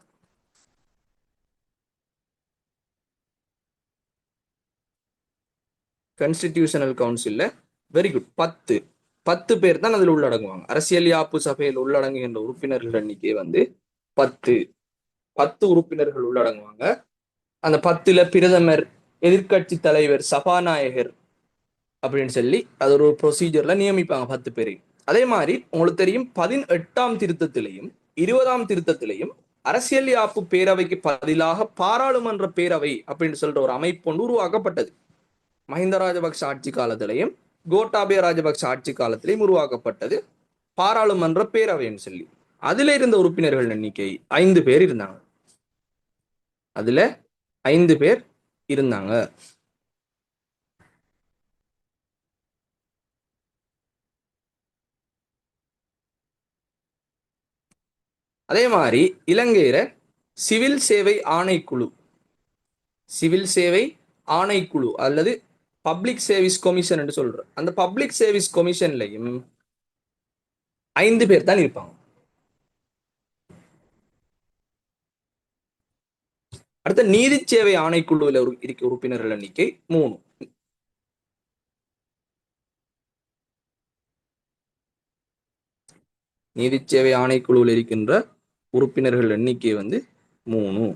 கான்ஸ்டிடியூஷனல் கவுன்சில்ல வெரி குட் 10 பேர் தான் அதுல உள்ளடங்குவாங்க. அரசியல் யாப்பு சபையில் உள்ளடங்குகின்ற உறுப்பினர்கள் எண்ணிக்கை வந்து 10 உறுப்பினர்கள் உள்ளடங்குவாங்க. அந்த 10ல பிரதமர், எதிர்கட்சி தலைவர், சபாநாயகர் அப்படின்னு சொல்லி அது ஒரு ப்ரொசீஜர்ல நியமிப்பாங்க 10 பேரை. அதே மாதிரி உங்களுக்கு தெரியும் 18ஆம் திருத்தத்திலையும் 20ஆம் திருத்தத்திலையும் அரசியல் யாப்பு பேரவைக்கு பதிலாக பாராளுமன்ற பேரவை அப்படின்னு சொல்ற ஒரு அமைப்பு ஒன்று உருவாக்கப்பட்டது. மஹிந்த ராஜபக்ஷ ஆட்சி காலத்திலையும் கோட்டாபய ராஜபக்ஷ ஆட்சி காலத்திலையும் உருவாக்கப்பட்டது பாராளுமன்ற பேரவைன்னு சொல்லி. அதுல இருந்த உறுப்பினர்கள் எண்ணிக்கை 5 பேர் இருந்தாங்க. அதுல 5 பேர் இருந்தாங்க. அதே மாதிரி இலங்கையில சிவில் சேவை ஆணைக்குழு, சிவில் சேவை ஆணைக்குழு அல்லது பப்ளிக் சர்வீஸ் கமிஷன் என்று சொல்றோம். அந்த பப்ளிக் சர்வீஸ் கமிஷன்லையும் 5 பேர் தான் இருப்பாங்க. அடுத்த நீதி சேவை ஆணைக்குழுவில் இருக்க உறுப்பினர்கள் எண்ணிக்கை 3. நீதி சேவை ஆணைக்குழுவில் இருக்கின்ற உறுப்பினர்கள் எண்ணிக்கை 3.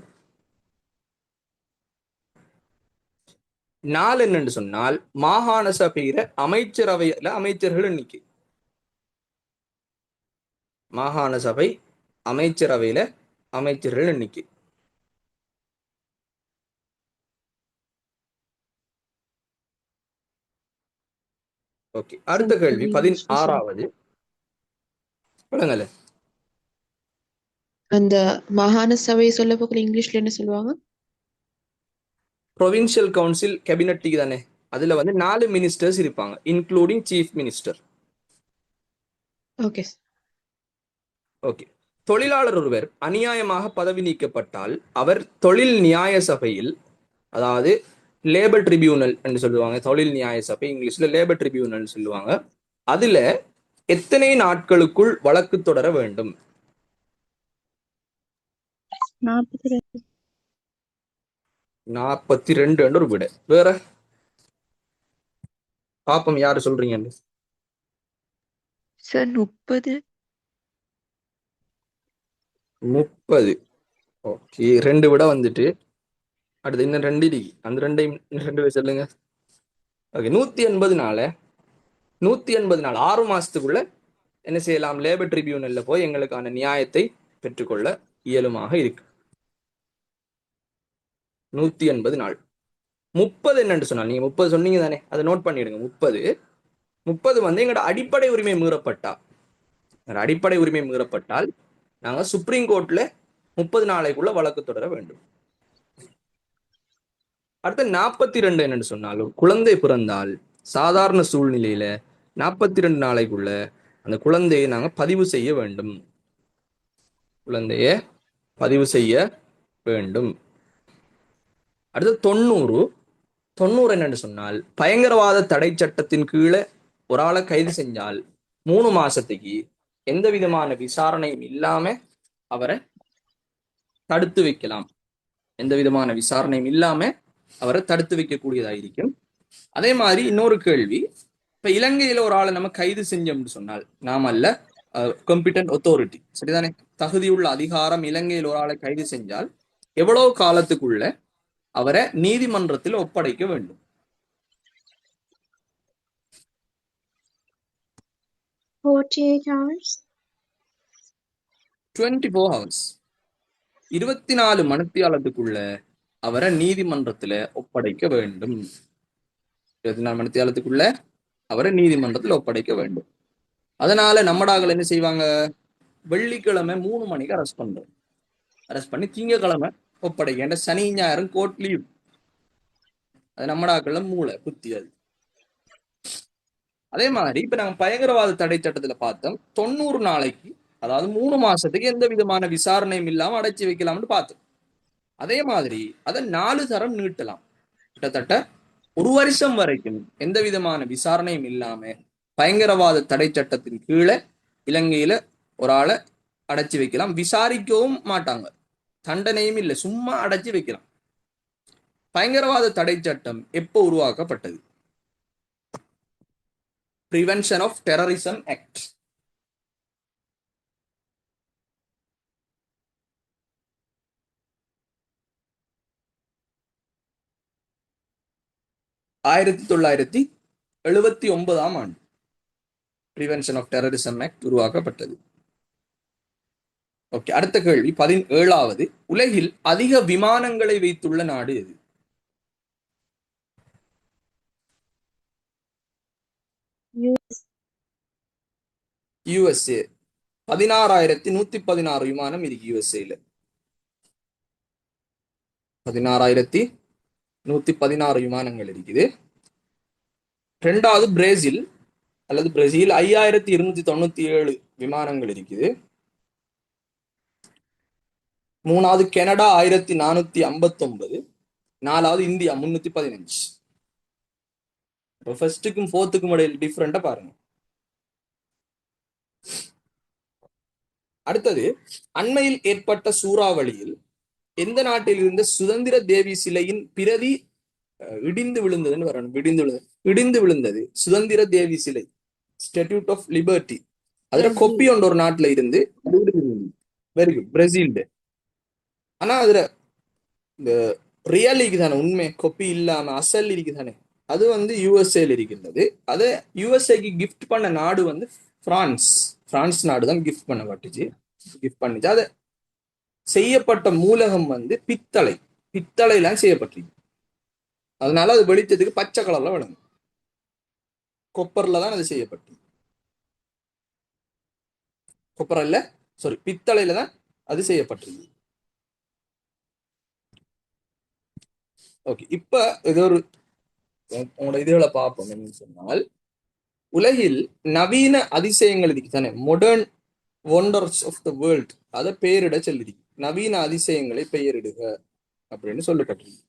4 என்னன்னு சொன்னால் மாகாண சபையில அமைச்சரவையில அமைச்சர்கள் எண்ணிக்கை. மாகாண சபை அமைச்சரவையில அமைச்சர்கள் எண்ணிக்கை. ஓகே, அடுத்த கேள்வி 16வது. விளங்கல. அந்த மாகாண சபையை சொல்ல போக்குல இங்கிலீஷ்ல என்ன சொல்லுவாங்க? ப்ரொவின்சியல் கவுன்சில் கேபினட் தானே. அதுல 4 மினிஸ்டர்ஸ் இருப்பாங்க, including chief minister. Okay. Okay. தொழிலாளர் ஒருவர் அநியாயமாக பதவி நீக்கப்பட்டால் அவர் தொழில் நியாய சபையில், அதாவது லேபர் ட்ரிபியூனல் என்று சொல்லுவாங்க, தொழில் நியாய சபை இங்கிலீஷ்ல லேபர் ட்ரிபியூனல் சொல்லுவாங்க. அதுல எத்தனை நாட்களுக்குள் வழக்கு தொடர வேண்டும்? 42 ஒரு விட. வேற பாப்பம் யாரு சொல்றீங்க? சார் 30. 30. ஓகே, 2 விட வந்துட்டு அடுத்து இன்னும் 2 இருக்கு. அந்த 2 பேர் சொல்லுங்க. ஓகே, 180 நாள் 6 மாசத்துக்குள்ள என்ன செய்யலாம்? லேபர் ட்ரிபியூனல்ல போய் எங்களுக்கான நியாயத்தை பெற்றுக்கொள்ள இயலுமாக இருக்கு. 180 நாள். 30 என்னன்னு சொன்னால், நீங்க 30 சொன்னீங்க தானே, அதை நோட் பண்ணிடுங்க. 30 எங்களோட அடிப்படை உரிமை மீறப்பட்டா, அடிப்படை உரிமை மீறப்பட்டால் நாங்க சுப்ரீம் கோர்ட்ல 30 நாளைக்குள்ள வழக்கு தொடர வேண்டும். அடுத்த 42 என்னன்னு சொன்னாலும், குழந்தை பிறந்தால் சாதாரண சூழ்நிலையில 42 நாளைக்குள்ள அந்த குழந்தையை நாங்க பதிவு செய்ய வேண்டும். குழந்தைய பதிவு செய்ய வேண்டும். அடுத்து 90 என்னன்னு சொன்னால், பயங்கரவாத தடை சட்டத்தின் கீழே ஒரு ஆளை கைது செஞ்சால் 3 மாசத்துக்கு எந்த விதமான விசாரணையும் இல்லாம அவரை தடுத்து வைக்கலாம். எந்த விதமான விசாரணையும் இல்லாம அவரை தடுத்து வைக்கக்கூடியதாயிருக்கும். அதே மாதிரி இன்னொரு கேள்வி, இப்ப இலங்கையில ஒரு ஆளை நம்ம கைது செஞ்சோம்னு சொன்னால், நாம அல்ல காம்பிடன்ட் அத்தாரிட்டி, சரிதானே, தகுதியுள்ள அதிகாரம் இலங்கையில் ஒரு ஆளை கைது செஞ்சால் எவ்வளவு காலத்துக்குள்ள அவரை நீதிமன்றத்தில் ஒப்படைக்க வேண்டும்? 48 hours. 24 hours. 24 மணித்தியாலத்துக்குள்ள அவரை நீதிமன்றத்துல ஒப்படைக்க வேண்டும். 24 மணித்தியாலத்துக்குள்ள அவரை நீதிமன்றத்தில் ஒப்படைக்க வேண்டும். அதனால நம்மடாக்கள் என்ன செய்வாங்க? வெள்ளிக்கிழமை 3 மணிக்கு அரெஸ்ட் பண்றோம். அரெஸ்ட் பண்ணி திங்கக்கிழமை ஒப்படைக்க. சனி ஞாயிறும் கோர்ட் லீவ். அது நம்மடாக்கள்ல மூளை புத்தி அது. அதே மாதிரி இப்ப நாங்க பயங்கரவாத தடை சட்டத்துல பார்த்தோம், 90 நாளைக்கு, அதாவது 3 மாசத்துக்கு எந்த விதமான விசாரணையும் இல்லாம அடைச்சி வைக்கலாம்னு பார்த்தோம். அதே மாதிரி அதை 4 தரம் நீட்டலாம். கிட்டத்தட்ட 1 வருஷம் வரைக்கும் எந்த விதமான விசாரணையும் இல்லாம பயங்கரவாத தடை சட்டத்தின் கீழே இலங்கையில ஒரு ஆளை அடைச்சி வைக்கலாம். விசாரிக்கவும் மாட்டாங்க, தண்டனையும் இல்லை, சும்மா அடைச்சி வைக்கலாம். பயங்கரவாத தடை சட்டம் எப்போ உருவாக்கப்பட்டது? Prevention of terrorism act. ஆயிரத்தி 1979 ஆண்டு பிரிவென்ஷன் ஆஃப் டெரரிசம் ஆக்ட் உருவாக்கப்பட்டது. ஓகே, அடுத்த கேள்வி 17வது. உலகில் அதிக விமானங்களை வைத்துள்ள நாடு எது? யுஎஸ்ஏ. 16,116 விமானம் இருக்கு யுஎஸ்ஏல. 16,116 விமானங்கள் இருக்குது. ரெண்டாவது பிரேசில் அல்லது பிரேசில் 5,297 விமானங்கள் இருக்குது. மூணாவது கனடா 1,459. நாலாவது இந்தியா 315. ஃபர்ஸ்ட்டுக்கும் ஃபோர்த்துக்கும் இடையில் டிஃப்ரெண்டா பாருங்க. அடுத்தது, அண்மையில் ஏற்பட்ட சூறாவளியில் எந்த நாட்டில் இருந்த சுதந்திர தேவி சிலையின் பிரதி இடிந்து விழுந்ததுன்னு வரணும். இடிந்து விழுந்தது சுதந்திர தேவி சிலை, ஸ்டாட்யூட் ஆஃப் லிபர்ட்டி. அதுல கொப்பி ஒன்று ஒரு நாட்டுல இருந்து வெரி குட், பிரேசில். ஆனா அதுல இந்த ரியல் இருக்குதானே, உண்மை கொப்பி இல்லாம அசல் இருக்குதானே, அது வந்து யுஎஸ்ஏல இருக்கின்றது. அதை யுஎஸ்ஏக்கு கிஃப்ட் பண்ண நாடு வந்து பிரான்ஸ் நாடு தான் கிஃப்ட் பண்ணிச்சு. அது செய்யப்பட்ட மூலகம் வந்து பித்தளைலாம் செய்யப்பட்டிருக்கு. அதனால அது வெளிச்சத்துக்கு பச்சை கலர்ல விளங்கும். கொப்பர்ல தான் அது செய்யப்பட்டது. பித்தளையில தான் அது செய்யப்பட்டிருக்கு. ஓகே, இப்ப இது ஒரு உங்களோட இதுகளை பார்ப்போம். என்னன்னு சொன்னால், உலகில் நவீன அதிசயங்கள் இருக்கு தானே, modern wonders of the world, அதை பெயரிட சொல்லிருக்கு. நவீன அதிசயங்களை பெயரிடுக அப்படின்னு சொல்லப்பட்டிருக்கு.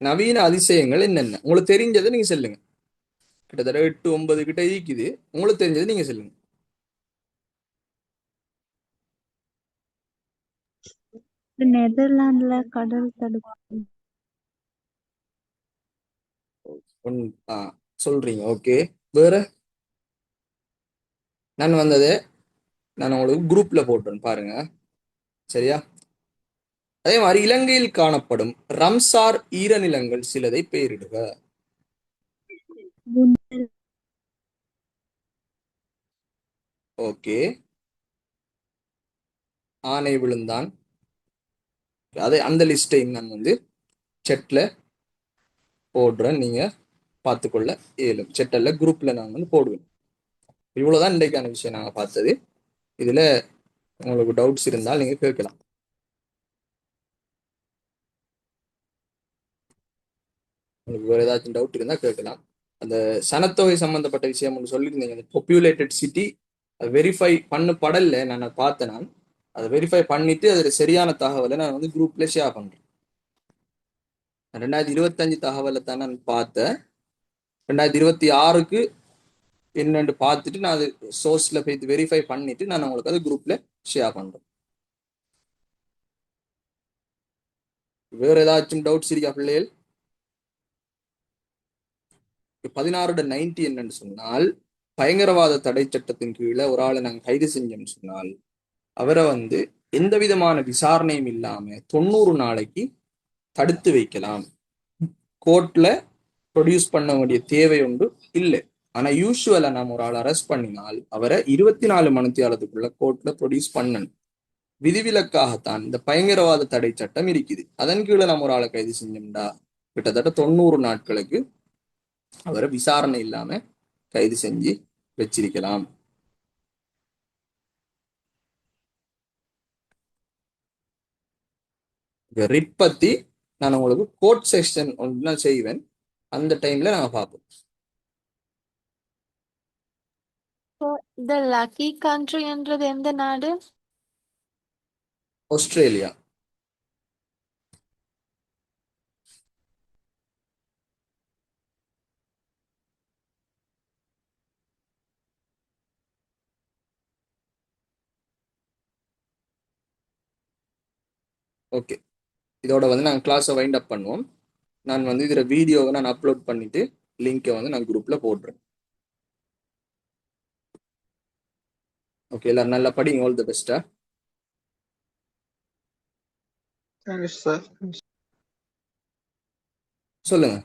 நவீன அதிசயங்கள் என்னென்ன உங்களுக்கு தெரிஞ்சதை நீங்க சொல்லுங்க. கிட்டத்தட்ட 8-9 கிட்ட இருக்குது. உங்களுக்கு தெரிஞ்சது நீங்க சொல்லுங்க. நெதர்லாந்துல கடல் தடுப்பு. சொல்றீங்க. ஓகே, வேற நான் உங்களுக்கு குரூப்ல போட்டுறேன் பாருங்க, சரியா? அதே மாதிரி இலங்கையில் காணப்படும் ரம்சார் ஈரநிலங்கள் சிலதை பெயரிடுக. ஓகே, ஆனை விழுந்தான். அந்த லிஸ்டை நான் வந்து செட்ல போடுறேன், நீங்க பார்த்துக்கொள்ள இயலும். செட்டல்ல குரூப்ல நான் வந்து போடுவேன். இவ்வளவுதான் இன்றைக்கான விஷயம் நாங்க பார்த்தது. இதுல உங்களுக்கு டவுட்ஸ் இருந்தால் நீங்க கேட்கலாம். உங்களுக்கு வேற ஏதாச்சும் டவுட் இருந்தா கேட்கலாம். அந்த சனத்தொகை சம்பந்தப்பட்ட விஷயம் ஒன்று சொல்லியிருந்தீங்க, அந்த பாப்புலேட்டட் சிட்டி, அது வெரிஃபை பண்ணப்படல. நான் பார்த்தேன். அதை வெரிஃபை பண்ணிட்டு அதுல சரியான தகவலை நான் வந்து குரூப்ல ஷேர் பண்றேன். 2025 தகவலை தான் நான் பார்த்தேன். 2026க்கு என்னன்னு பார்த்துட்டு நான் அது சோர்ஸ்ல போய் வெரிஃபை பண்ணிட்டு நான் உங்களுக்கு அது குரூப்ல ஷேர் பண்றேன். வேற ஏதாச்சும் டவுட்ஸ் இருக்கா பிள்ளைகள்? 16-90 என்னன்னு சொன்னால், பயங்கரவாத தடை சட்டத்தின் கீழே ஒரு ஆளை நாங்கள் கைது செஞ்சோம்னு சொன்னால், அவரை வந்து எந்த விதமான விசாரணையும் இல்லாம 90 நாளைக்கு தடுத்து வைக்கலாம். கோர்ட்ல ப்ரொடியூஸ் பண்ண வேண்டிய தேவை ஒன்று இல்லை. ஆனா யூஸ்வலா நம்ம ஒரு ஆள் அரெஸ்ட் பண்ணினால் அவரை 24 மணித்தியாலத்துக்குள்ள கோர்ட்ல ப்ரொடியூஸ் பண்ணணும். விதிவிலக்காகத்தான் இந்த பயங்கரவாத தடை சட்டம் இருக்குது. அதன் கீழே நம்ம ஒரு ஆளை கைது செஞ்சோம்டா கிட்டத்தட்ட 90 நாட்களுக்கு அவரை விசாரணை இல்லாம கைது செஞ்சு வச்சிருக்கலாம். ரிட் பத்தி நான் உங்களுக்கு கோர்ட் செக்ஷன் ஒன்று செய்வேன், அந்த டைம்ல நாங்க பார்ப்போம். The lucky country என்றது எந்த நாடு? ஆஸ்திரேலியா. ஓகே, இதோட வந்து நாங்கள் கிளாஸை வைண்ட் அப் பண்ணுவோம். நான் வந்து இதில் வீடியோவை நான் அப்லோட் பண்ணிட்டு லிங்கை வந்து நான் குரூப்ல போடுறேன். ஓகே, எல்லாரும் நல்லா படிங்க. ஆல் தி பெஸ்டா. Thank you sir. சொல்லுங்க.